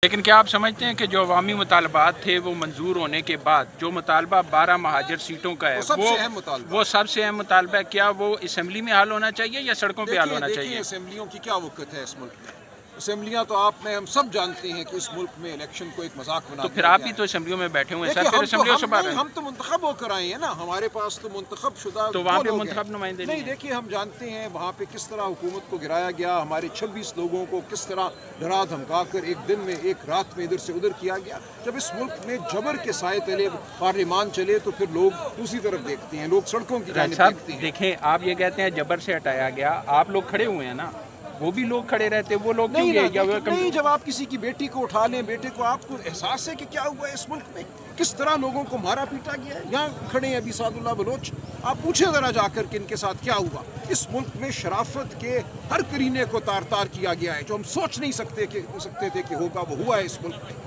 لیکن کیا آپ سمجھتے ہیں کہ جو عوامی مطالبات تھے وہ منظور ہونے کے بعد جو مطالبہ 12 مہاجر سیٹوں کا ہے وہ سب سے اہم مطالبہ ہے، کیا وہ اسمبلی میں حل ہونا چاہیے یا سڑکوں پہ حل ہونا چاہیے؟ اسمبلیوں کی کیا وقت ہے اس ملک میں؟ اسمبلیاں تو ہم سب جانتے ہیں کہ اس ملک میں الیکشن کو ایک مذاق بنا تو پھر آپ ہی تو اسمبلیوں میں بیٹھے ہوئے ہیں سر، پھر اسمبلیوں سے باہر ہیں۔ ہم تو منتخب ہو کر آئے ہیں نا، ہمارے پاس تو منتخب شدہ تو وہاں پہ منتخب نمائندے نہیں۔ دیکھیے ہم جانتے ہیں وہاں پہ کس طرح حکومت کو گرایا گیا، ہمارے 26 لوگوں کو کس طرح ڈرا دھمکا کر ایک دن میں ایک رات میں ادھر سے ادھر کیا گیا۔ جب اس ملک میں جبر کے سائے تلے پارلیمان چلے تو پھر لوگ دوسری طرف دیکھتے ہیں، لوگ سڑکوں کی جانب دیکھتے ہیں۔ دیکھیں آپ یہ کہتے ہیں جبر سے ہٹایا گیا، آپ لوگ کھڑے ہوئے ہیں نا، وہ بھی لوگ کھڑے رہتے، وہ لوگ کیوں گئے؟ نہیں، جب آپ کسی کی بیٹی کو اٹھا لیں، بیٹے کو، آپ کو احساس ہے کہ کیا ہوا ہے اس ملک میں، کس طرح لوگوں کو مارا پیٹا گیا ہے۔ یہاں کھڑے ہیں ابھی سعد اللہ بلوچ، آپ پوچھیں ذرا جا کر کہ ان کے ساتھ کیا ہوا۔ اس ملک میں شرافت کے ہر کرینے کو تار تار کیا گیا ہے، جو ہم سوچ نہیں سکتے تھے کہ ہوگا وہ ہوا ہے اس ملک میں۔